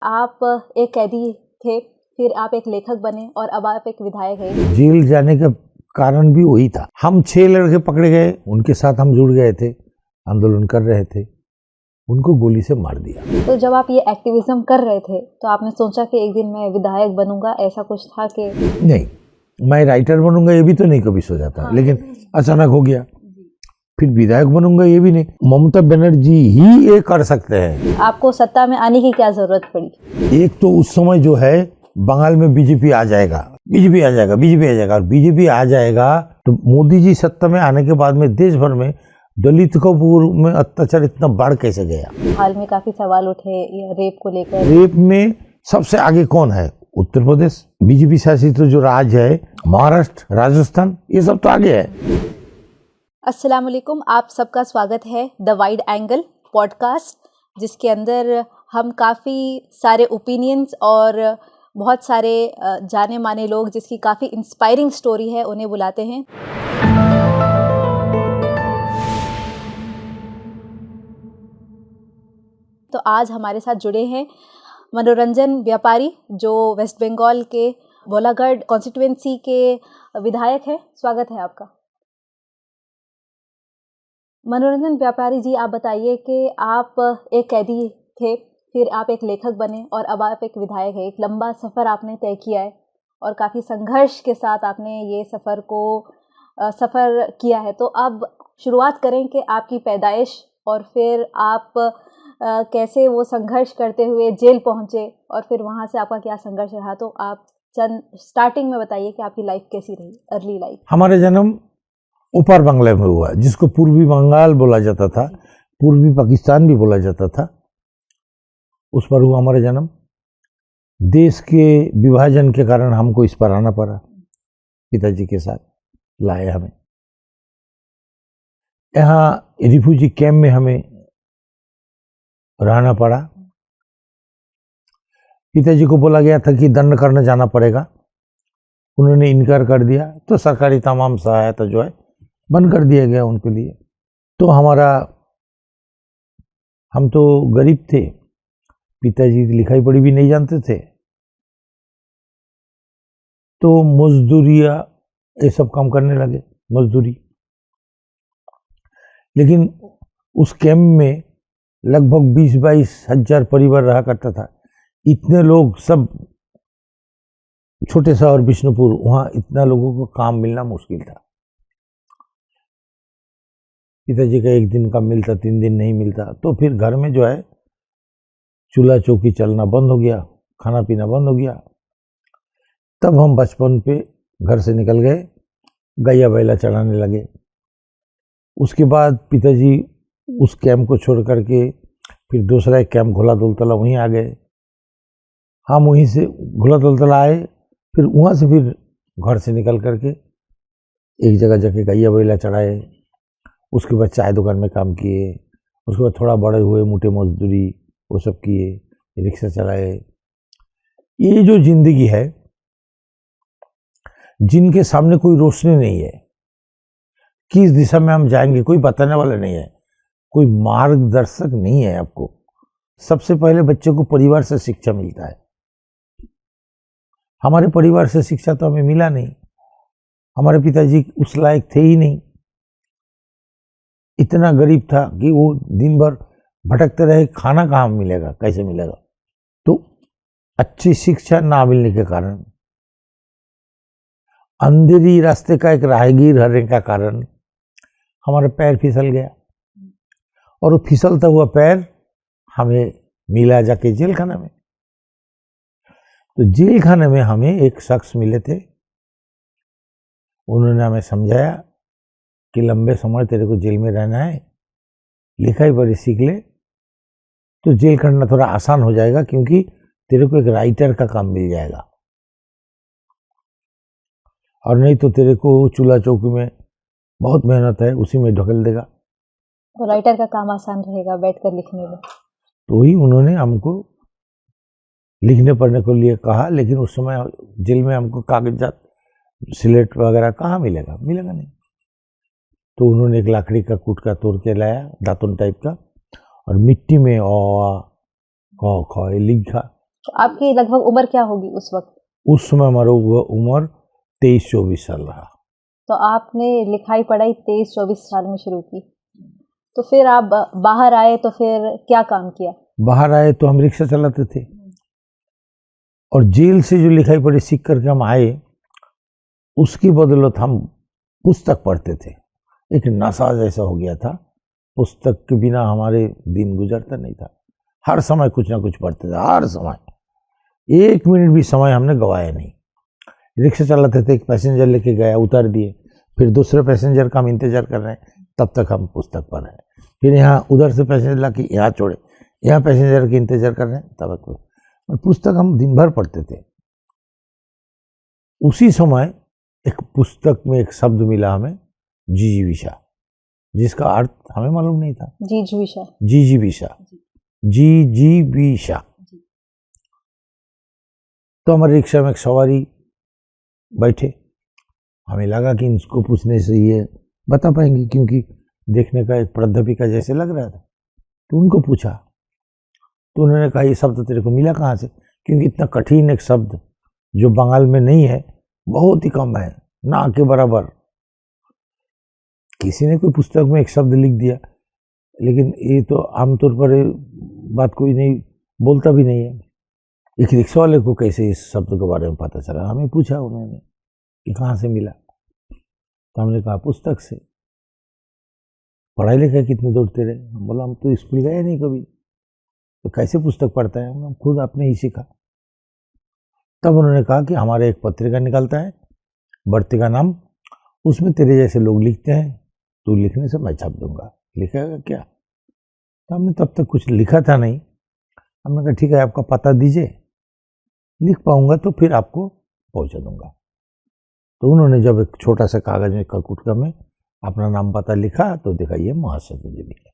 आप एक कैदी थे, फिर आप एक लेखक बने और अब आप एक विधायक हैं। जेल जाने का कारण भी वही था। हम 6 लड़के पकड़े गए, उनके साथ हम जुड़ गए थे, आंदोलन कर रहे थे, उनको गोली से मार दिया। तो जब आप ये एक्टिविज्म कर रहे थे तो आपने सोचा कि एक दिन मैं विधायक बनूंगा, ऐसा कुछ था कि? नहीं, मैं राइटर बनूंगा ये भी तो नहीं कभी सोचा था। लेकिन अचानक हो गया। फिर विधायक बनूंगा ये भी नहीं। ममता बनर्जी ही ये कर सकते हैं। आपको सत्ता में आने की क्या जरूरत पड़ी? एक तो उस समय जो है बंगाल में बीजेपी आ जाएगा और बीजेपी आ जाएगा तो मोदी जी सत्ता में आने के बाद में देश भर में दलित को में अत्याचार इतना बढ़ कैसे गया। हाल में काफी सवाल उठे रेप को लेकर। रेप में सबसे आगे कौन है? उत्तर प्रदेश, बीजेपी शासित जो राज्य है, महाराष्ट्र, राजस्थान, ये सब तो आगे है। अस्सलाम वालेकुम, आप सबका स्वागत है द वाइड एंगल पॉडकास्ट, जिसके अंदर हम काफ़ी सारे ओपिनियंस और बहुत सारे जाने माने लोग जिसकी काफ़ी इंस्पायरिंग स्टोरी है उन्हें बुलाते हैं। तो आज हमारे साथ जुड़े हैं मनोरंजन व्यापारी, जो वेस्ट बंगाल के बोलागढ़ कॉन्स्टिट्यूएंसी के विधायक हैं। स्वागत है आपका। मनोरंजन व्यापारी जी, आप बताइए कि आप एक कैदी थे, फिर आप एक लेखक बने और अब आप एक विधायक हैं। एक लंबा सफ़र आपने तय किया है और काफ़ी संघर्ष के साथ आपने ये सफ़र किया है। तो अब शुरुआत करें कि आपकी पैदाइश और फिर आप कैसे वो संघर्ष करते हुए जेल पहुँचे और फिर वहाँ से आपका क्या संघर्ष रहा। तो आप स्टार्टिंग में बताइए कि आपकी लाइफ कैसी रही, अर्ली लाइफ। हमारे जन्म ऊपर बांग्ला में हुआ, जिसको पूर्वी बंगाल बोला जाता था, पूर्वी पाकिस्तान भी बोला जाता था, उस पर हुआ हमारा जन्म। देश के विभाजन के कारण हमको इस पर आना पड़ा, पिताजी के साथ लाए हमें। यहाँ रिफ्यूजी कैंप में हमें रहना पड़ा। पिताजी को बोला गया था कि दंड करने जाना पड़ेगा, उन्होंने इनकार कर दिया, तो सरकारी तमाम सहायता जो है बंद कर दिया गया उनके लिए। तो हम तो गरीब थे, पिताजी लिखाई पढ़ी भी नहीं जानते थे, तो मजदूरिया ये सब काम करने लगे, मजदूरी। लेकिन उस कैंप में लगभग 20-22 हजार परिवार रहा करता था। इतने लोग, सब छोटे शहर बिष्णुपुर, वहाँ इतना लोगों को काम मिलना मुश्किल था। पिताजी का एक दिन का मिलता, 3 दिन नहीं मिलता। तो फिर घर में जो है चूल्हा चौकी चलना बंद हो गया, खाना पीना बंद हो गया। तब हम बचपन पे घर से निकल गए, गैया बैला चढ़ाने लगे। उसके बाद पिताजी उस कैंप को छोड़ करके फिर दूसरा एक कैंप घोला दौलतला, वहीं आ गए। हम वहीं से घोला दौलतला आए, फिर वहाँ से फिर घर से निकल करके एक जगह जाके गैया बैला चढ़ाए। उसके बाद चाय दुकान में काम किए, उसके बाद थोड़ा बड़े हुए, मोटे मजदूरी वो सब किए, रिक्शा चलाए। ये जो जिंदगी है, जिनके सामने कोई रोशनी नहीं है, किस दिशा में हम जाएंगे कोई बताने वाला नहीं है, कोई मार्गदर्शक नहीं है आपको। सबसे पहले बच्चे को परिवार से शिक्षा मिलता है। हमारे परिवार से शिक्षा तो हमें मिला नहीं, हमारे पिताजी उस लायक थे ही नहीं। इतना गरीब था कि वो दिन भर भटकते रहे, खाना कहाँ मिलेगा, कैसे मिलेगा। तो अच्छी शिक्षा ना मिलने के कारण, अंधेरी रास्ते का एक राहगीर रहने का कारण हमारा पैर फिसल गया, और वो फिसलता हुआ पैर हमें मिला जाके जेल खाने में। तो जेल खाने में हमें एक शख्स मिले थे, उन्होंने हमें समझाया कि लंबे समय तेरे को जेल में रहना है, लिखाई पढ़ी सीख ले तो जेल करना थोड़ा आसान हो जाएगा, क्योंकि तेरे को एक राइटर का काम मिल जाएगा, और नहीं तो तेरे को चूल्हा चौकी में बहुत मेहनत है, उसी में ढकेल देगा। तो राइटर का काम आसान रहेगा बैठकर लिखने में। तो ही उन्होंने हमको लिखने पढ़ने को लिए कहा। लेकिन उस समय जेल में हमको कागजात, स्लेट वगैरह कहाँ मिलेगा नहीं। तो उन्होंने एक लकड़ी का कुटका तोड़ के लाया, दातुन टाइप का, और मिट्टी में क ख लिखा, तो आपकी लगभग उम्र क्या होगी उस वक्त? उस समय हमारा उम्र 23-24 साल रहा। तो आपने लिखाई पढ़ाई 23-24 साल में शुरू की। तो फिर आप बाहर आए तो फिर क्या काम किया? बाहर आए तो हम रिक्शा चलाते थे, और जेल से जो लिखाई पढ़ी सीख करके हम आए, उसकी बदौलत हम पुस्तक पढ़ते थे। एक नशा जैसा हो गया था, पुस्तक के बिना हमारे दिन गुजरता नहीं था। हर समय कुछ ना कुछ पढ़ते थे, हर समय, एक मिनट भी समय हमने गवाया नहीं। रिक्शा चलाते थे, एक पैसेंजर लेके गया, उतार दिए, फिर दूसरे पैसेंजर का हम इंतजार कर रहे हैं, तब तक हम पुस्तक पढ़ रहे हैं। फिर यहाँ उधर से पैसेंजर ला के यहाँ छोड़े, यहाँ पैसेंजर के इंतजार कर रहे हैं, तब तक। और पुस्तक हम दिन भर पढ़ते थे। उसी समय एक पुस्तक में एक शब्द मिला हमें, जिजीविषा, जिसका अर्थ हमें मालूम नहीं था। जिजीविषा, जिजीविषा, जिजीविषा। तो हमारे रिक्शा में एक सवारी बैठे, हमें लगा कि इनको पूछने से ये बता पाएंगे, क्योंकि देखने का एक प्राध्यापिका जैसे लग रहा था। तो उनको पूछा, तो उन्होंने कहा ये शब्द तेरे को मिला कहाँ से? क्योंकि इतना कठिन एक शब्द जो बंगाल में नहीं है, बहुत ही कम है, ना के बराबर। किसी ने कोई पुस्तक में एक शब्द लिख दिया, लेकिन ये तो आमतौर पर बात कोई नहीं बोलता भी नहीं है। एक रिक्शा वाले को कैसे इस शब्द के बारे में पता चला? हमें पूछा उन्होंने कि कहाँ से मिला, तो हमने कहा पुस्तक से। पढ़ाई लिखाई कितने दौड़ते रहे? हम बोला हम तो स्कूल गए नहीं कभी, तो कैसे पुस्तक पढ़ता है? हम खुद आपने ही सीखा। तब उन्होंने कहा कि हमारे एक पत्रिका निकलता है, बढ़ती का नाम, उसमें तेरे जैसे लोग लिखते हैं, तू लिखने से मैं छाप दूंगा। लिखेगा क्या? तो हमने तब तक कुछ लिखा था नहीं। हमने कहा ठीक है, आपका पता दीजिए, लिख पाऊंगा तो फिर आपको पहुंचा दूंगा। तो उन्होंने जब एक छोटा सा कागज में ककुटका में अपना नाम पता लिखा, तो देखा ये महासत्य जी लिखा।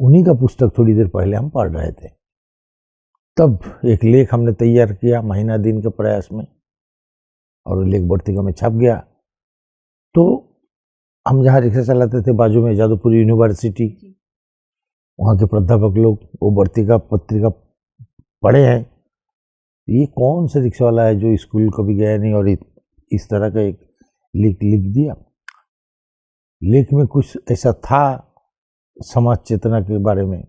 उन्हीं का पुस्तक थोड़ी देर पहले हम पढ़ रहे थे। तब एक लेख हमने तैयार किया महीना दिन के प्रयास में, और लेख वर्तिका में छप गया। तो हम जहाँ रिक्शा चलाते थे, बाजू में जादवपुर यूनिवर्सिटी, वहाँ के प्राध्यापक लोग वो वर्तिका पत्रिका पढ़े हैं। ये कौन सा रिक्शा वाला है जो स्कूल कभी गया नहीं और इस तरह का एक लेख लिख दिया। लेख में कुछ ऐसा था समाज चेतना के बारे में,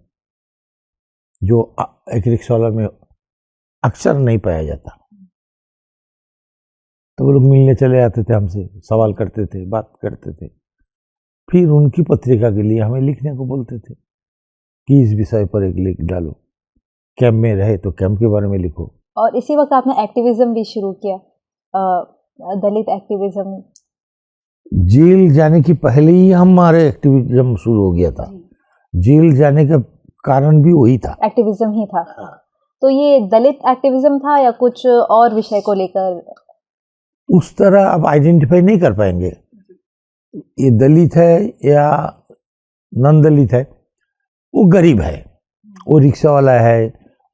जो एक रिक्शा वाला में अक्सर नहीं पाया जाता। तो वो लोग मिलने चले आते थे हमसे, सवाल करते थे, बात करते थे, फिर उनकी पत्रिका के लिए हमें लिखने को बोलते थे कि इस विषय पर एक लेख डालो, कैंप में रहे तो कैंप के बारे में लिखो। और इसी वक्त आपने एक्टिविज्म भी शुरू किया, दलित एक्टिविज्म। जेल जाने की पहले ही हमारे एक्टिविज्म शुरू हो गया था। जेल जाने का कारण भी वही था, एक्टिविज्म ही था। तो ये दलित एक्टिविज्म था या कुछ और विषय को लेकर? उस तरह आप आइडेंटिफाई नहीं कर पाएंगे ये दलित है या नन दलित है। वो गरीब है, वो रिक्शा वाला है,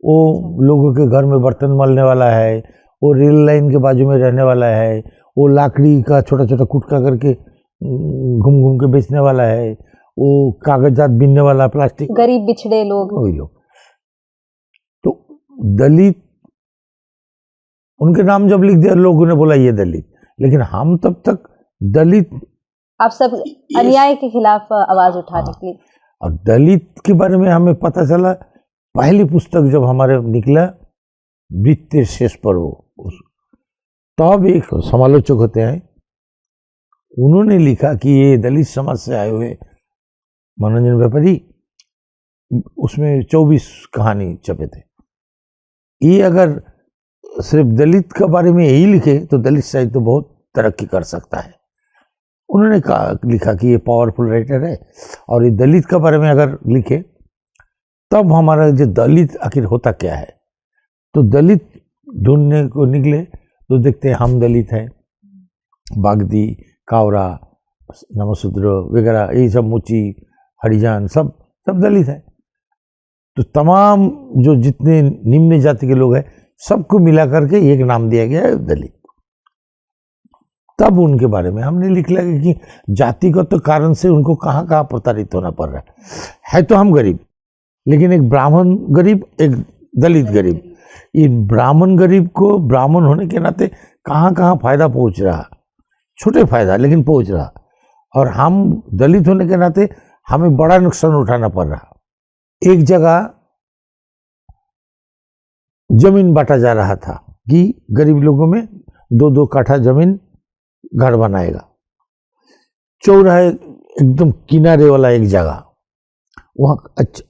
वो लोगों के घर में बर्तन मलने वाला है, वो रेल लाइन के बाजू में रहने वाला है, वो लाकड़ी का छोटा छोटा कुटका करके घूम घूम के बेचने वाला है, वो कागजात बीनने वाला, प्लास्टिक, गरीब बिछड़े लोग, वही लोग। तो दलित, उनके नाम जब लिख दिया लोगों ने बोला ये दलित, लेकिन हम तब तक दलित, आप सब अन्याय के खिलाफ आवाज उठाने के लिए। और दलित के बारे में हमें पता चला, पहली पुस्तक जब हमारे निकला वृत्ति शेष पर, वो तब एक समालोचक होते हैं, उन्होंने लिखा कि ये दलित समाज से आए हुए मनोरंजन व्यापारी, उसमें 24 कहानी छपे थे। ये अगर सिर्फ दलित के बारे में यही लिखे तो दलित साहित्य तो बहुत तरक्की कर सकता है। उन्होंने लिखा कि ये पावरफुल राइटर है, और ये दलित के बारे में अगर लिखे तब हमारा जो दलित आखिर होता क्या है। तो दलित ढूंढने को निकले तो देखते हैं हम दलित हैं, बागदी, कावरा, नमशूद्र वगैरह, ये सब मुची, हरिजान, सब दलित है। तो तमाम जो जितने निम्न जाति के लोग हैं सबको मिला करके एक नाम दिया गया है दलित। तब उनके बारे में हमने लिख लिया कि जातिगत तो कारण से उनको कहाँ कहाँ प्रताड़ित होना पड़ रहा है। तो हम गरीब, लेकिन एक ब्राह्मण गरीब, एक दलित गरीब, ये ब्राह्मण गरीब को ब्राह्मण होने के नाते कहाँ कहाँ फायदा पहुंच रहा, छोटे फायदा लेकिन पहुंच रहा, और हम दलित होने के नाते हमें बड़ा नुकसान उठाना पड़ रहा। एक जगह जमीन बांटा जा रहा था कि गरीब लोगों में 2-2 काठा जमीन घर बनाएगा। चौराहे एकदम किनारे वाला एक जगह, वहाँ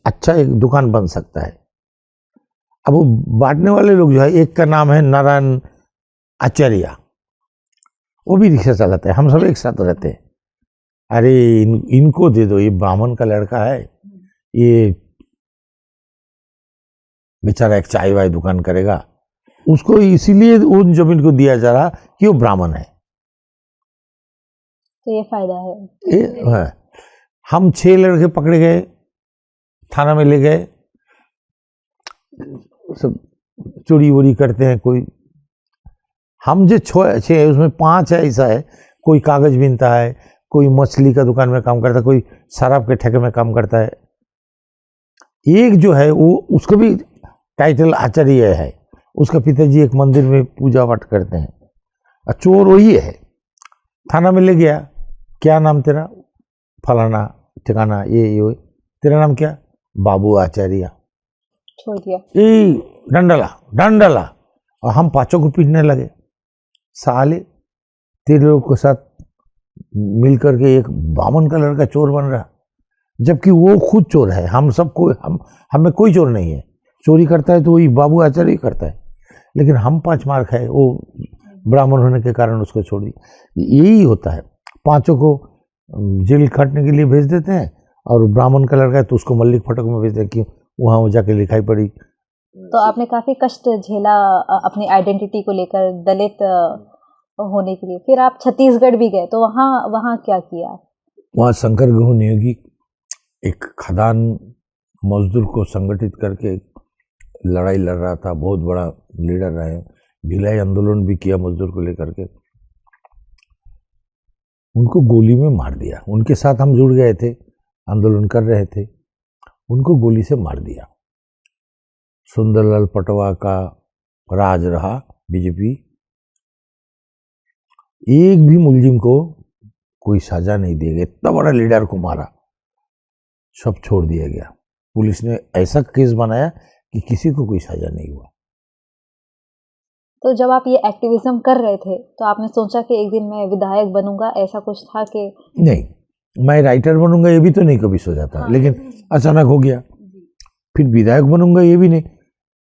अच्छा एक दुकान बन सकता है। अब वो बांटने वाले लोग जो है, एक का नाम है नारायण आचार्य, वो भी रिक्शा चलाते हैं, हम सब एक साथ रहते हैं। अरे इनको दे दो, ये ब्राह्मण का लड़का है, ये बेचारा एक चाय वाय दुकान करेगा, उसको इसीलिए उन जमीन को दिया जा रहा कि वो ब्राह्मण है। तो ये फायदा है। है। हम 6 लड़के पकड़े गए, थाना में ले गए, सब चोरी वोरी करते हैं। कोई हम जो 6 है उसमें 5 ऐसा है, कोई कागज बीनता है, कोई मछली का दुकान में काम करता है, कोई शराब के ठेके में काम करता है। एक जो है वो उसका भी टाइटल आचार्य है, उसका पिताजी एक मंदिर में पूजा पाठ करते हैं, और चोर वही है। थाना में ले गया, क्या नाम तेरा? फलाना ठिकाना, ये तेरा नाम क्या? बाबू आचार्य। छोड़ दिया। ए डंडला, और हम 5 को पीटने लगे। साले तेरे लोग के साथ मिलकर के एक बामन का लड़का चोर बन रहा, जबकि वो खुद चोर है। हम सबको हमें कोई चोर नहीं है, चोरी करता है तो वही बाबू आचार्य करता है, लेकिन हम 5 मार खाए, वो ब्राह्मण होने के कारण उसको छोड़ दिया। यही होता है, 5 को जेल काटने के लिए भेज देते हैं, और ब्राह्मण का लड़का है तो उसको मल्लिक फटक में भेज देते हैं कि वहाँ वो जाके लिखाई पड़ी। तो आपने काफ़ी कष्ट झेला अपनी आइडेंटिटी को लेकर, दलित होने के लिए। फिर आप छत्तीसगढ़ भी गए, तो वहाँ क्या किया? वहाँ शंकर गेहूं नियोगी एक खदान मजदूर को संगठित करके लड़ाई लड़ रहा था, बहुत बड़ा लीडर रहे, भिलाई आंदोलन भी किया मजदूर को लेकर के। उनको गोली में मार दिया। उनके साथ हम जुड़ गए थे, आंदोलन कर रहे थे, उनको गोली से मार दिया। सुंदरलाल पटवा का राज रहा बीजेपी, एक भी मुलजिम को कोई सजा नहीं दिया गया। इतना बड़ा लीडर को मारा, सब छोड़ दिया गया। पुलिस ने ऐसा केस बनाया कि किसी को कोई सजा नहीं हुआ। तो जब आप ये एक्टिविज्म कर रहे थे, तो आपने सोचा कि एक दिन मैं विधायक बनूंगा, ऐसा कुछ था कि? नहीं, मैं राइटर बनूंगा ये भी तो नहीं कभी सोचा था। लेकिन अचानक हो गया। फिर विधायक बनूंगा ये भी नहीं।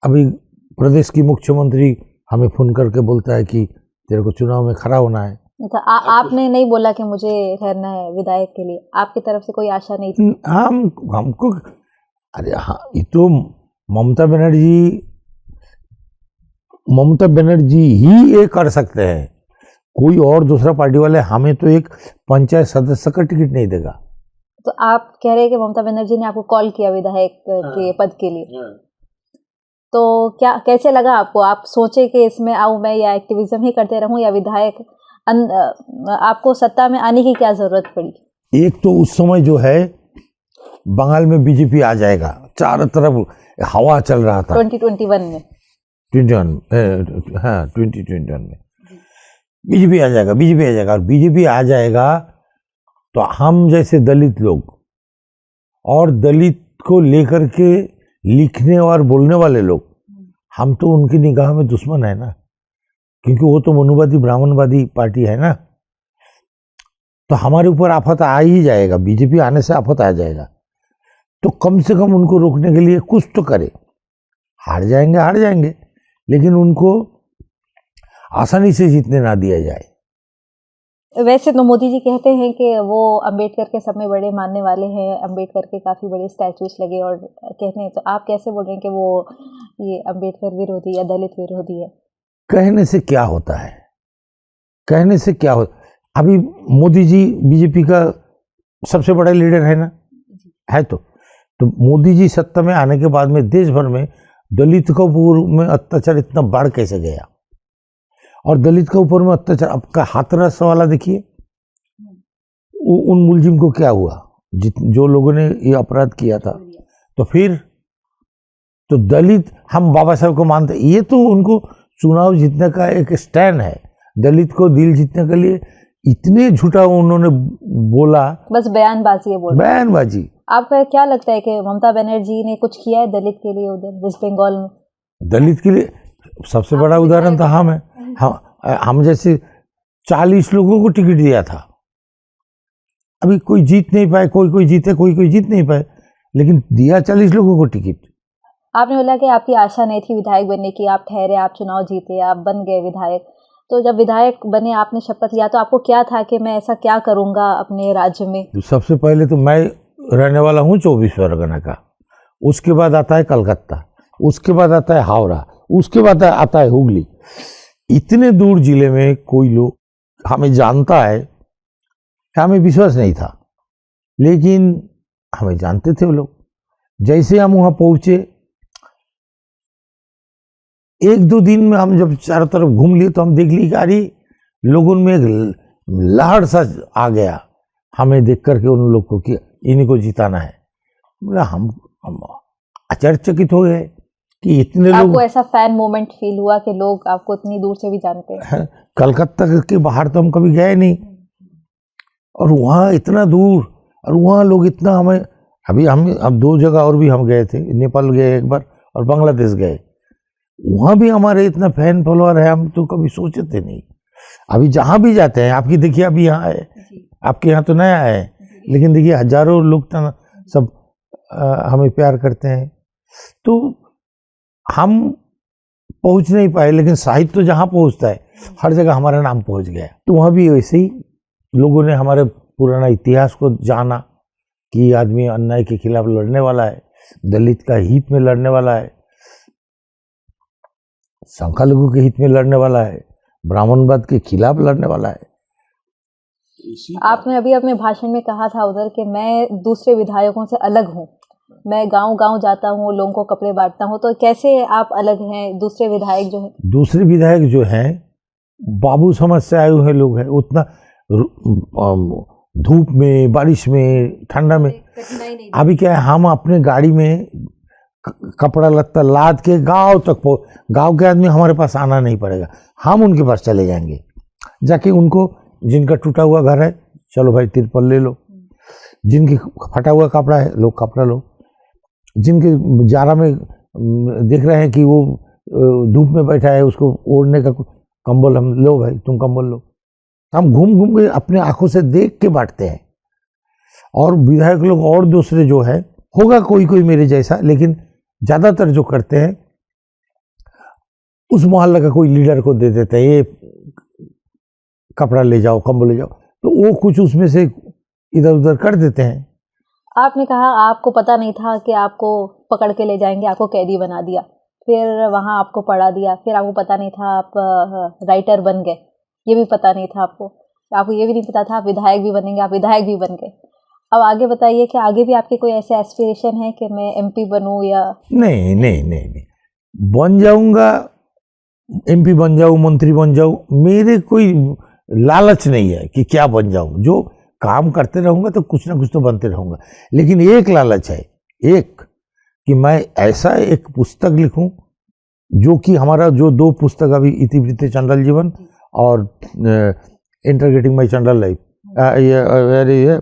अभी प्रदेश की मुख्यमंत्री हमें फोन करके बोलता है कि तेरे को चुनाव में खड़ा होना है। तो आपने नहीं बोला कि मुझे ठहरना है विधायक के लिए? आपकी तरफ से कोई आशा नहीं थी? हमको अरे हाँ, ये तो ममता बनर्जी ही ये कर सकते हैं, कोई और दूसरा पार्टी वाले हमें तो एक पंचायत सदस्य का टिकट नहीं देगा। तो आप कह रहे हैं कि ममता बनर्जी ने आपको कॉल किया विधायक के पद के लिए, तो क्या कैसे लगा आपको? आप सोचे कि इसमें आऊँ मैं, या एक्टिविज्म ही करते रहूं, या विधायक? आपको सत्ता में आने की क्या जरूरत पड़ी? एक तो उस समय जो है बंगाल में बीजेपी आ जाएगा, चारों तरफ हवा चल रहा था। 2021 में 2021 में बीजेपी आ जाएगा, और बीजेपी आ जाएगा तो हम जैसे दलित लोग और दलित को लेकर के लिखने और बोलने वाले लोग, हम तो उनकी निगाह में दुश्मन है ना, क्योंकि वो तो मनुवादी ब्राह्मणवादी पार्टी है ना। तो हमारे ऊपर आफत आ ही जाएगा, बीजेपी आने से आफत आ जाएगा। तो कम से कम उनको रोकने के लिए कुछ तो करे। हार जाएंगे, लेकिन उनको आसानी से जीतने ना दिया जाए। वैसे तो मोदी जी कहते हैं कि वो अंबेडकर के सब में बड़े मानने वाले हैं, अंबेडकर के काफ़ी बड़े स्टैचूज लगे और कहते हैं, तो आप कैसे बोल रहे हैं कि वो ये अंबेडकर विरोधी या दलित विरोधी है? कहने से क्या होता है, अभी मोदी जी बीजेपी का सबसे बड़ा लीडर है ना, है तो मोदी जी सत्ता में आने के बाद में देश भर में दलित के ऊपर में अत्याचार इतना बढ़ कैसे गया, और दलित के ऊपर में अत्याचार। आपका हाथरस वाला देखिए, उन मुलजिम को क्या हुआ, जो लोगों ने ये अपराध किया था, तो फिर तो दलित हम बाबा साहब को मानते, ये तो उनको चुनाव जीतने का एक स्टैंड है, दलित को दिल जीतने के लिए इतने झूठा उन्होंने बोला, बस बयानबाजी है, बोल बयानबाजी। आपका क्या लगता है कि ममता बनर्जी ने कुछ किया है दलित के लिए उधर वेस्ट बंगाल में? दलित के लिए सबसे बड़ा उदाहरण तो हम है, हम जैसे 40 लोगों को टिकट दिया था, अभी कोई जीत नहीं पाए, कोई जीते, कोई जीत नहीं पाए, लेकिन दिया 40 लोगों को टिकट। आपने बोला कि आपकी आशा नहीं थी विधायक बनने की, आप ठहरे, आप चुनाव जीते, आप बन गए विधायक। तो जब विधायक बने, आपने शपथ लिया, तो आपको क्या था कि मैं ऐसा क्या करूंगा अपने राज्य में? तो सबसे पहले तो मैं रहने वाला हूँ 24 परगना का, उसके बाद आता है कलकत्ता, उसके बाद आता है हावड़ा, उसके बाद आता है हुगली। इतने दूर जिले में कोई लोग हमें जानता है, हमें विश्वास नहीं था, लेकिन हमें जानते थे वो लोग। जैसे हम वहाँ पहुँचे, 1-2 दिन में हम जब चारों तरफ घूम लिए तो हम देख ली कि अरे लोगों में एक लहर सा आ गया हमें देख करके उन लोग को कि इन्हीं को जिताना है। बोला हम आश्चर्यचकित हो गए कि इतने लोग। आपको ऐसा फैन मोमेंट फील हुआ कि लोग आपको इतनी दूर से भी जानते हैं? कलकत्ता के बाहर तो हम कभी गए नहीं, और वहाँ इतना दूर, और वहाँ लोग इतना हमें। अभी हम अब 2 जगह और भी हम गए थे, नेपाल गए एक बार और बांग्लादेश गए, वहाँ भी हमारे इतना फैन फॉलोअर है, हम तो कभी सोचे थे नहीं। अभी जहाँ भी जाते हैं, आपकी देखिए अभी यहाँ है, आपके यहाँ तो नया है, लेकिन देखिए हजारों लोग तो सब हमें प्यार करते हैं। तो हम पहुँच नहीं पाए, लेकिन साहित्य तो जहाँ पहुँचता है हर जगह हमारा नाम पहुँच गया। तो वहाँ भी वैसे ही लोगों ने हमारे पुराना इतिहास को जाना कि ये आदमी अन्याय के खिलाफ लड़ने वाला है, दलित का हित में लड़ने वाला है, संख्यालघु के हित में लड़ने वाला है, ब्राह्मणवाद के खिलाफ लड़ने वाला है। आपने अभी अपने भाषण में कहा था उधर कि मैं दूसरे विधायकों से अलग हूँ, मैं गांव-गांव जाता हूँ, लोगों को कपड़े बांटता हूँ। तो कैसे आप अलग हैं दूसरे विधायक जो हैं? दूसरे विधायक जो हैं बाबू समाज से आए हुए लोग हैं, उतना धूप में, बारिश में, ठंडा में अभी क्या है, हम अपने गाड़ी में कपड़ा लत्ता लाद के गांव तक गांव के आदमी हमारे पास आना नहीं पड़ेगा, हम उनके पास चले जाएंगे, जाके उनको जिनका टूटा हुआ घर है चलो भाई तिरपल ले लो, जिनके फटा हुआ कपड़ा है लो कपड़ा लो, जिनके जारा में देख रहे हैं कि वो धूप में बैठा है उसको ओढ़ने का कंबल हम लो भाई तुम कंबल लो। हम घूम घूम के अपने आंखों से देख के बांटते हैं। और विधायक लोग और दूसरे जो है, होगा कोई कोई मेरे जैसा, लेकिन ज़्यादातर जो करते हैं उस मोहल्ले का कोई लीडर को दे देते हैं, ये कपड़ा ले जाओ कंबल ले जाओ, तो वो कुछ उसमें से इधर उधर कर देते हैं। आपने कहा आपको पता नहीं था कि आपको पकड़ के ले जाएंगे, आपको कैदी बना दिया, फिर वहाँ आपको पढ़ा दिया, फिर आपको पता नहीं था आप राइटर बन गए, ये भी पता नहीं था आपको ये भी नहीं पता था आप विधायक भी बनेंगे, आप विधायक भी बन गए। अब आगे बताइए कि आगे भी आपके कोई ऐसे एस्पिरेशन है कि मैं एमपी बनूं या? नहीं नहीं नहीं नहीं, बन जाऊंगा, एमपी बन जाऊं, मंत्री बन जाऊं, मेरे कोई लालच नहीं है कि क्या बन जाऊं। जो काम करते रहूंगा तो कुछ ना कुछ तो बनते रहूंगा, लेकिन एक लालच है, एक कि मैं ऐसा एक पुस्तक लिखूं जो कि हमारा जो 2 पुस्तक अभी इतिवृत्त चंडल जीवन और इंटरग्रेटिंग माई चंडल लाइफ, ये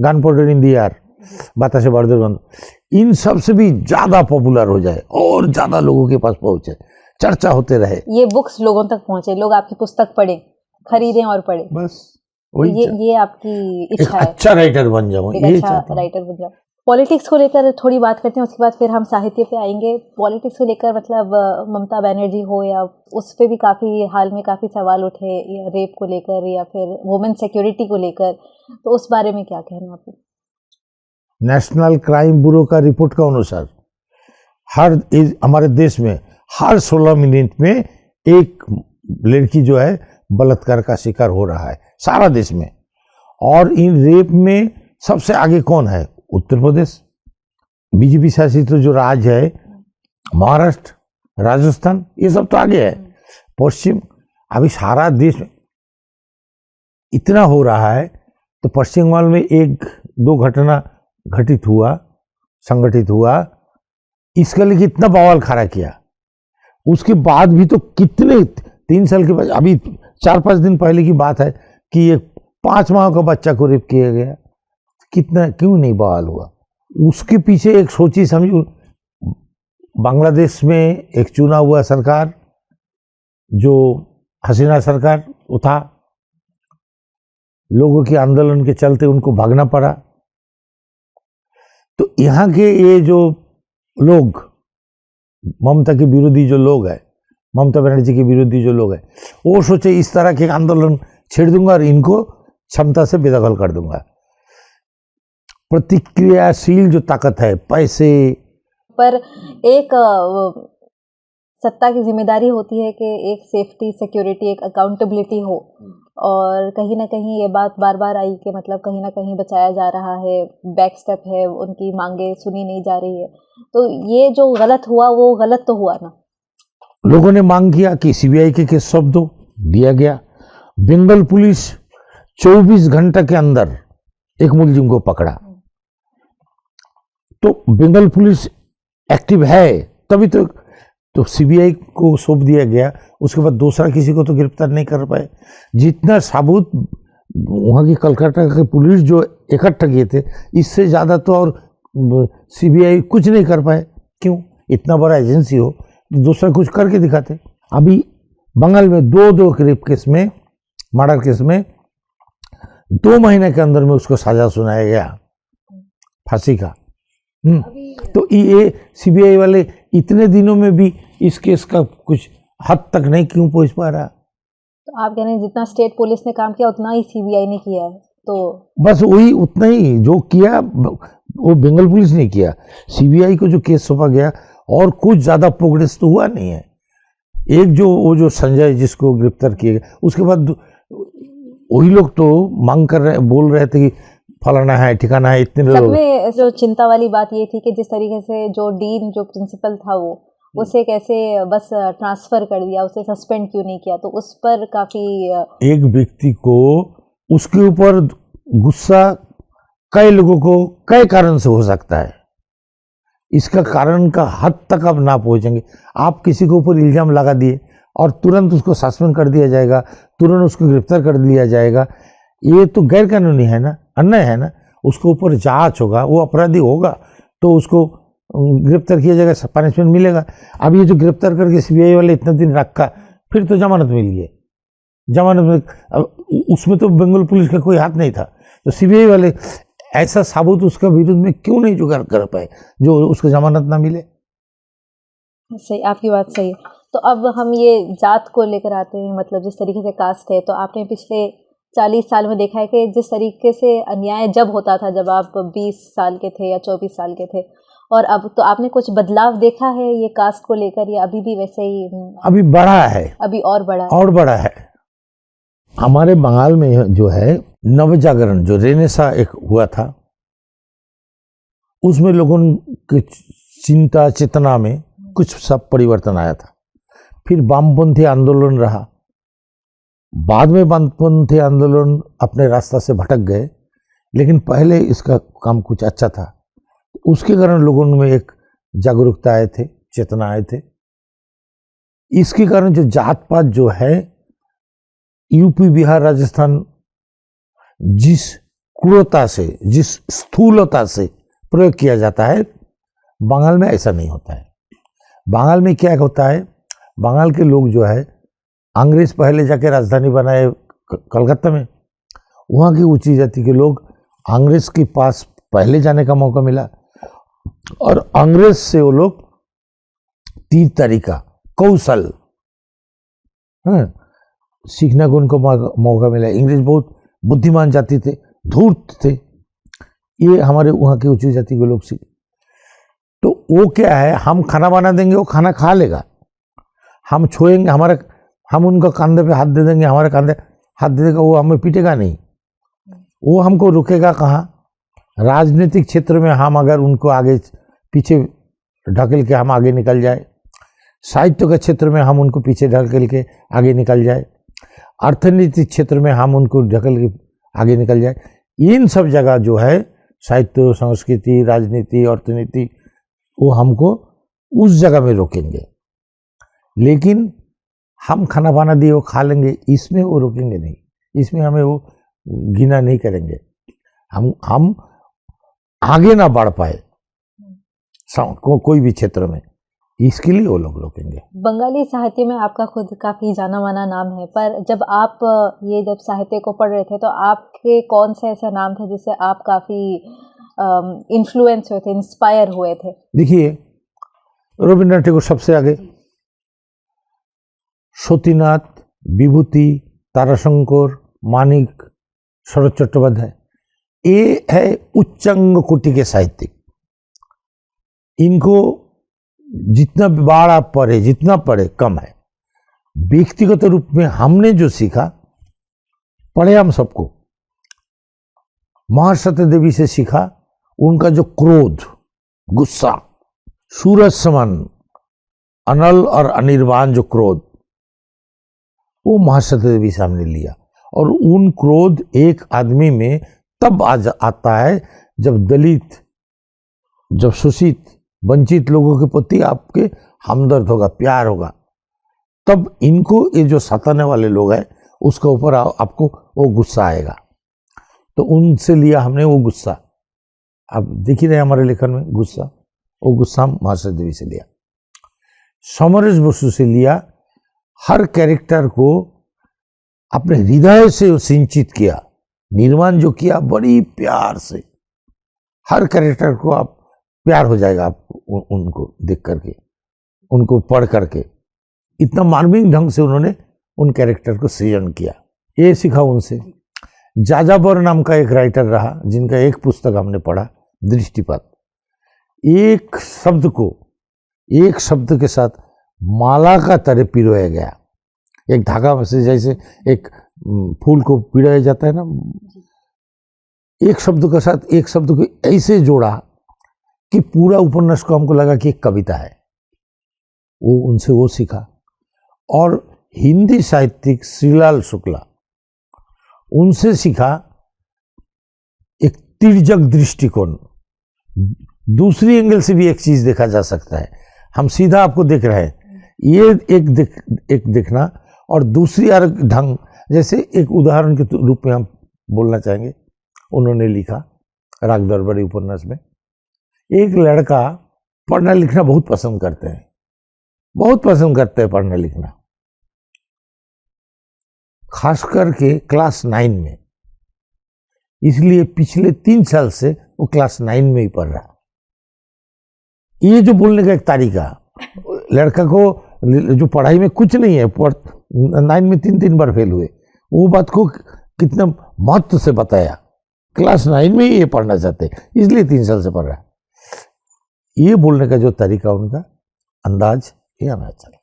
गन पाउडर इन दी एयर, बतासे बर्दर बंद, इन सब से भी ज़्यादा पॉपुलर हो जाए और ज़्यादा लोगों के पास पहुँचे, चर्चा होते रहे, ये बुक्स लोगों तक पहुँचे, लोग आपकी पुस्तक पढ़ें, खरीदें और पढ़ें, बस वही ये आपकी इच्छा है। अच्छा राइटर बन जाऊँ, ये अच्छा राइटर बन जाऊँ। पॉलिटिक्स को लेकर थोड़ी बात करते हैं, उसके बाद फिर हम साहित्य पे आएंगे। पॉलिटिक्स को लेकर मतलब ममता बनर्जी हो या उस पर भी काफ़ी हाल में काफ़ी सवाल उठे, या रेप को लेकर या फिर वुमेन सिक्योरिटी को लेकर, तो उस बारे में क्या कहना आपको? नेशनल क्राइम ब्यूरो का रिपोर्ट के अनुसार हमारे देश में हर 16 मिनट में एक लड़की जो है बलात्कार का शिकार हो रहा है, सारा देश में। और इन रेप में सबसे आगे कौन है? उत्तर प्रदेश, बीजेपी शासित जो राज्य है, महाराष्ट्र, राजस्थान, ये सब तो आगे है। पश्चिम, अभी सारा देश में इतना हो रहा है, तो पश्चिम बंगाल में 1-2 घटना संगठित हुआ, इसके लिए कितना बवाल खड़ा किया। उसके बाद भी तो कितने 3 साल के बाद, अभी 4-5 दिन पहले की बात है कि एक 5 माह का बच्चा को रेप किया गया, कितना क्यों नहीं बवाल हुआ। उसके पीछे एक सोची समझी, बांग्लादेश में एक चुना हुआ सरकार जो हसीना सरकार वो था, लोगों के आंदोलन के चलते उनको भागना पड़ा। तो यहाँ के ये जो लोग, ममता के विरोधी जो लोग हैं, ममता बनर्जी के विरोधी जो लोग हैं, वो सोचे इस तरह के आंदोलन छेड़ दूंगा और इनको क्षमता से बेदखल कर दूंगा। प्रतिक्रियाशील जो ताकत है, पैसे पर एक सत्ता की जिम्मेदारी होती है कि एक सेफ्टी, सिक्योरिटी, एक अकाउंटेबिलिटी हो, और कहीं ना कहीं ये बात बार बार आई कि मतलब कहीं ना कहीं बचाया जा रहा है, बैक स्टेप है, उनकी मांगे सुनी नहीं जा रही है। तो ये जो गलत हुआ वो गलत तो हुआ ना। लोगों ने मांग किया कि सीबीआई के केस सौंप दो, दिया गया। बंगाल पुलिस 24 घंटे के अंदर एक मुलजिम को पकड़ा। तो बंगाल पुलिस एक्टिव है तभी तो सीबीआई को सौंप दिया गया। उसके बाद दूसरा किसी को तो गिरफ्तार नहीं कर पाए। जितना सबूत वहाँ की कलकत्ता के पुलिस जो इकट्ठा किए थे, इससे ज़्यादा तो और सीबीआई कुछ नहीं कर पाए। क्यों? इतना बड़ा एजेंसी हो तो दूसरा कुछ करके दिखाते। अभी बंगाल में दो रेप केस में, मर्डर केस में 2 महीने के अंदर में उसको सजा सुनाया गया, फांसी का। तो ये सीबीआई वाले इतने दिनों में भी इस केस का कुछ हद तक नहीं क्यों पहुंच पा रहा? तो आप कह रहे हैं जितना स्टेट पुलिस ने काम किया उतना ही सीबीआई ने किया है? तो बस वही उतना ही जो किया वो बंगाल पुलिस ने किया। सीबीआई को जो केस सौंपा गया और कुछ ज्यादा प्रोग्रेस तो हुआ नहीं है। एक जो संजय जिसको गिरफ्तार किया गया, उसके बाद वही लोग तो मांग कर रहे, बोल रहे थे कि फलाना है, ठिकाना है, इतने लोग। में जो चिंता वाली बात ये थी कि जिस तरीके से जो डीन, जो प्रिंसिपल था, वो उसे कैसे बस ट्रांसफर कर दिया, उसे सस्पेंड क्यों नहीं किया? तो उस पर काफी एक व्यक्ति को उसके ऊपर गुस्सा कई लोगों को कई कारण से हो सकता है। इसका कारण का हद तक अब ना पहुंचेंगे। आप किसी के ऊपर इल्जाम लगा दिए और तुरंत उसको सस्पेंड कर दिया जाएगा, तुरंत उसको गिरफ्तार कर दिया जाएगा, ये तो गैर कानूनी है ना, अन्याय है ना। उसके ऊपर जांच होगा, वो अपराधी होगा तो उसको गिरफ्तार किया जाएगा, पनिशमेंट मिलेगा। अब ये जो गिरफ्तार करके सीबीआई वाले इतना दिन रखा, फिर तो जमानत मिल गई। जमानत में उसमें तो बंगाल पुलिस का कोई हाथ नहीं था। तो सीबीआई वाले ऐसा साबुत उसका विरुद्ध में क्यों नहीं जुगाड़ कर पाए जो उसको जमानत ना मिले? सही, आपकी बात सही है। तो अब हम ये जात को लेकर आते हैं, मतलब जिस तरीके से कास्ट है, तो आपने पिछले 40 साल में देखा है कि जिस तरीके से अन्याय जब होता था, जब आप 20 साल के थे या 24 साल के थे, और अब तो आपने कुछ बदलाव देखा है ये कास्ट को लेकर, या अभी भी वैसे ही? अभी बढ़ा है, अभी और बढ़ा है। हमारे बंगाल में जो है नवजागरण, जो रेनेसा एक हुआ था, उसमें लोगों की चिंता चेतना में कुछ सब परिवर्तन आया था। फिर वामपंथी आंदोलन रहा, बाद में वामपंथी आंदोलन अपने रास्ता से भटक गए, लेकिन पहले इसका काम कुछ अच्छा था। उसके कारण लोगों में एक जागरूकता आए थे, चेतना आए थे। इसके कारण जो जात पात जो है यूपी, बिहार, राजस्थान जिस क्रूरता से, जिस स्थूलता से प्रयोग किया जाता है, बंगाल में ऐसा नहीं होता है। बंगाल में क्या होता है, बंगाल के लोग जो है, अंग्रेज पहले जाके राजधानी बनाए कलकत्ता में, वहाँ की ऊंची जाति के लोग अंग्रेज के पास पहले जाने का मौका मिला, और अंग्रेज से वो लोग 3 तरीका कौशल सीखने को उनको मौका मिला। इंग्लिश बहुत बुद्धिमान जाति थे, धूर्त थे, ये हमारे वहाँ की ऊंची जाति के लोग सीखे। तो वो क्या है, हम खाना बना देंगे, वो खाना खा लेगा। हम छुएंगे, हम उनका कंधे पे हाथ दे देंगे, हमारे कंधे हाथ दे देगा, वो हमें पीटेगा नहीं। वो हमको रुकेगा कहाँ? राजनीतिक क्षेत्र में हम अगर उनको आगे पीछे ढकेल के हम आगे निकल जाए, साहित्य के क्षेत्र में हम उनको पीछे ढकेल के आगे निकल जाए, अर्थनीतिक क्षेत्र में हम उनको ढकेल के आगे निकल जाए, इन सब जगह जो है साहित्य, संस्कृति, राजनीति, अर्थनीति, वो हमको उस जगह में रोकेंगे। लेकिन हम खाना पाना दिए वो खा लेंगे, इसमें वो रोकेंगे नहीं, इसमें हमें वो घृणा नहीं करेंगे। हम आगे ना बढ़ पाए कोई भी क्षेत्र में, इसके लिए वो लोग रोकेंगे। बंगाली साहित्य में आपका खुद काफ़ी जाना माना नाम है, पर जब आप जब साहित्य को पढ़ रहे थे तो आपके कौन सा ऐसा नाम था जिससे आप काफ़ी इन्फ्लुएंस हुए थे, इंस्पायर हुए थे? देखिए, रविन्द्रनाथ टैगोर सबसे आगे, सतीनाथ, विभूति, ताराशंकर, मानिक, शरद चट्टोपाध्याय, ये है उच्चांग कोटि के साहित्यिक। इनको जितना बार आप पढ़े, जितना पढ़े कम है। व्यक्तिगत रूप में हमने जो सीखा, पढ़े हम सबको, महासती देवी से सीखा, उनका जो क्रोध, गुस्सा, सूरज समान अनल और अनिर्वाण जो क्रोध, वो महासती देवी से हमने लिया। और उन क्रोध एक आदमी में तब आता है जब दलित, जब शोषित, वंचित लोगों के प्रति आपके हमदर्द होगा, प्यार होगा, तब इनको ये जो सताने वाले लोग हैं उसके ऊपर आपको वो गुस्सा आएगा। तो उनसे लिया हमने वो गुस्सा, आप देख ही रहे हमारे लेखन में गुस्सा, वो गुस्सा हम महासती देवी से लिया। समरेश बसु से लिया, हर कैरेक्टर को अपने हृदय से सिंचित किया, निर्माण जो किया बड़ी प्यार से। हर कैरेक्टर को आप प्यार हो जाएगा आपको उनको देख करके, उनको पढ़ करके। इतना मार्मिक ढंग से उन्होंने उन कैरेक्टर को सृजन किया, ये सीखा उनसे। जाजाबर नाम का एक राइटर रहा, जिनका एक पुस्तक हमने पढ़ा, दृष्टिपात। एक शब्द के साथ माला का तरह पिरोया गया, एक धागा से, जैसे एक फूल को पिरोया जाता है ना, एक शब्द के साथ एक शब्द को ऐसे जोड़ा कि पूरा उपन्यास को हमको लगा कि एक कविता है। वो उनसे वो सीखा। और हिंदी साहित्यिक श्रीलाल शुक्ला, उनसे सीखा एक तिर्यक दृष्टिकोण। दूसरी एंगल से भी एक चीज देखा जा सकता है, हम सीधा आपको देख रहे हैं, ये एक देखना, और दूसरी ढंग, जैसे एक उदाहरण के रूप में हम बोलना चाहेंगे। उन्होंने लिखा राग दरबारी उपन्यास में, एक लड़का पढ़ना लिखना बहुत पसंद करते हैं, बहुत पसंद करते हैं पढ़ना लिखना, खास करके क्लास 9 में। इसलिए पिछले 3 साल से वो क्लास 9 में ही पढ़ रहा। ये जो बोलने का एक तरीका, लड़का को जो पढ़ाई में कुछ नहीं है, 9 में 3 बार फेल हुए, वो बात को कितना महत्व से बताया। क्लास 9 में ही ये पढ़ना चाहते, इसलिए 3 साल से पढ़ रहा। ये बोलने का जो तरीका, उनका अंदाज, ये हमें अच्छा लगा।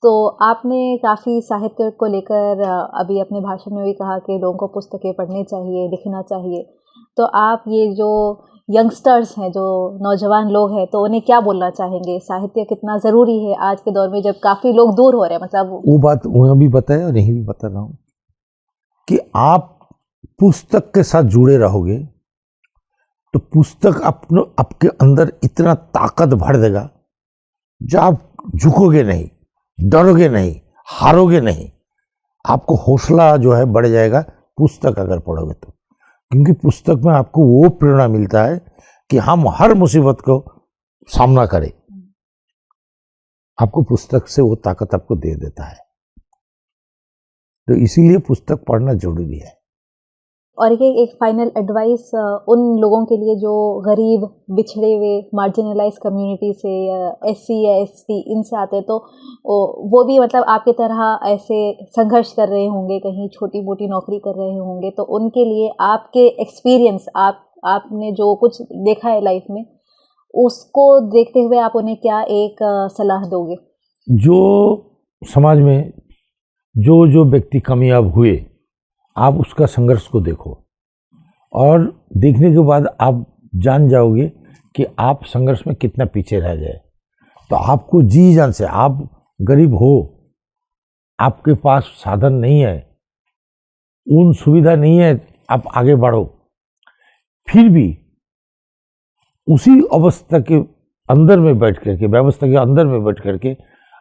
तो आपने काफ़ी साहित्य को लेकर अभी अपने भाषण में भी कहा कि लोगों को पुस्तकें पढ़नी चाहिए, लिखना चाहिए। तो आप ये जो यंगस्टर्स हैं, जो नौजवान लोग हैं, तो उन्हें क्या बोलना चाहेंगे? साहित्य कितना ज़रूरी है आज के दौर में, जब काफ़ी लोग दूर हो रहे हैं? मतलब वो बात वहाँ भी बताया और यहीं भी बता रहा हूँ कि आप पुस्तक के साथ जुड़े रहोगे तो पुस्तक आपके अंदर इतना ताकत भर देगा जो आप झुकोगे नहीं, डरोगे नहीं, हारोगे नहीं। आपको हौसला जो है बढ़ जाएगा पुस्तक अगर पढ़ोगे तो, क्योंकि पुस्तक में आपको वो प्रेरणा मिलता है कि हम हर मुसीबत को सामना करें। आपको पुस्तक से वो ताकत आपको दे देता है, तो इसीलिए पुस्तक पढ़ना जरूरी है। और ये एक फाइनल एडवाइस उन लोगों के लिए जो गरीब, बिछड़े हुए, मार्जिनलाइज कम्युनिटी से, SC या ST इनसे आते हैं, तो वो भी मतलब आपकी तरह ऐसे संघर्ष कर रहे होंगे, कहीं छोटी मोटी नौकरी कर रहे होंगे, तो उनके लिए आपके एक्सपीरियंस, आपने जो कुछ देखा है लाइफ में, उसको देखते हुए आप उन्हें क्या एक सलाह दोगे? जो समाज में जो व्यक्ति कामयाब हुए, आप उसका संघर्ष को देखो, और देखने के बाद आप जान जाओगे कि आप संघर्ष में कितना पीछे रह गए। तो आपको जी जान से, आप गरीब हो, आपके पास साधन नहीं है, उन सुविधा नहीं है, आप आगे बढ़ो, फिर भी उसी अवस्था के अंदर में बैठ करके, व्यवस्था के अंदर में बैठ करके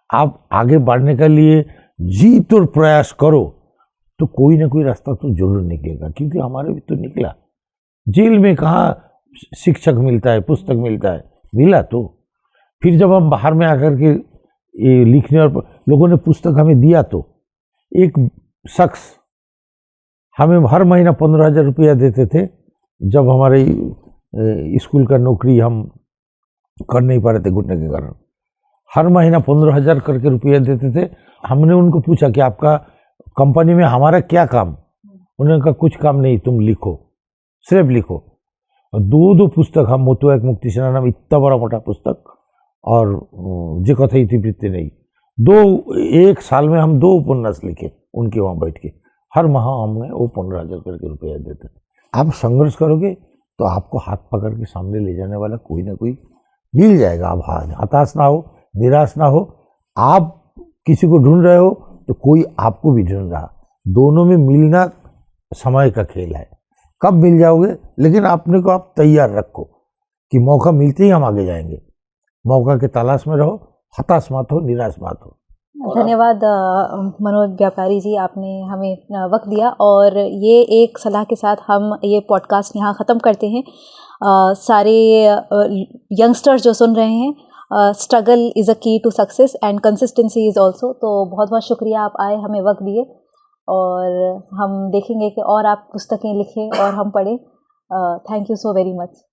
आप आगे बढ़ने के लिए जीत और प्रयास करो तो कोई ना कोई रास्ता तो जरूर निकलेगा। क्योंकि हमारे भी तो निकला। जेल में कहाँ शिक्षक मिलता है, पुस्तक मिलता है, मिला तो फिर जब हम बाहर में आकर के ये लिखने और लोगों ने पुस्तक हमें दिया तो एक शख्स हमें हर महीना 15,000 रुपया देते थे। जब हमारे स्कूल का नौकरी हम कर नहीं पा रहे थे घुटने के कारण, हर महीना 15,000 करके रुपया देते थे। हमने उनको पूछा कि आपका कंपनी में हमारा क्या काम? उन्होंने कहा कुछ काम नहीं, तुम लिखो, सिर्फ लिखो। और दो पुस्तक हम मोतो एक मुक्ति सेना नाम इतना बड़ा मोटा पुस्तक और जे कथा इतिवृत्ति नहीं, एक साल में हम 2 उपन्यास लिखे उनके वहाँ बैठ के। हर माह हमने वो 15,000 करके रुपया देते थे। आप संघर्ष करोगे तो आपको हाथ पकड़ के सामने ले जाने वाला कोई ना कोई मिल जाएगा। आप हताश ना हो, निराश ना हो। आप किसी को ढूंढ रहे हो तो कोई आपको भी ढूंढ रहा। दोनों में मिलना समय का खेल है। कब मिल जाओगे, लेकिन अपने को आप तैयार रखो कि मौका मिलते ही हम आगे जाएंगे। मौका के तलाश में रहो, हताश मत हो, निराश मत हो। धन्यवाद मनोज व्यापारी जी, आपने हमें वक्त दिया। और ये एक सलाह के साथ हम ये पॉडकास्ट यहाँ ख़त्म करते हैं। सारे यंगस्टर्स जो सुन रहे हैं, struggle is a key to success and consistency is also. तो बहुत बहुत शुक्रिया, आप आए, हमें वक्त दिए, और हम देखेंगे कि और आप पुस्तकें लिखें और हम पढ़ें। Thank you so very much.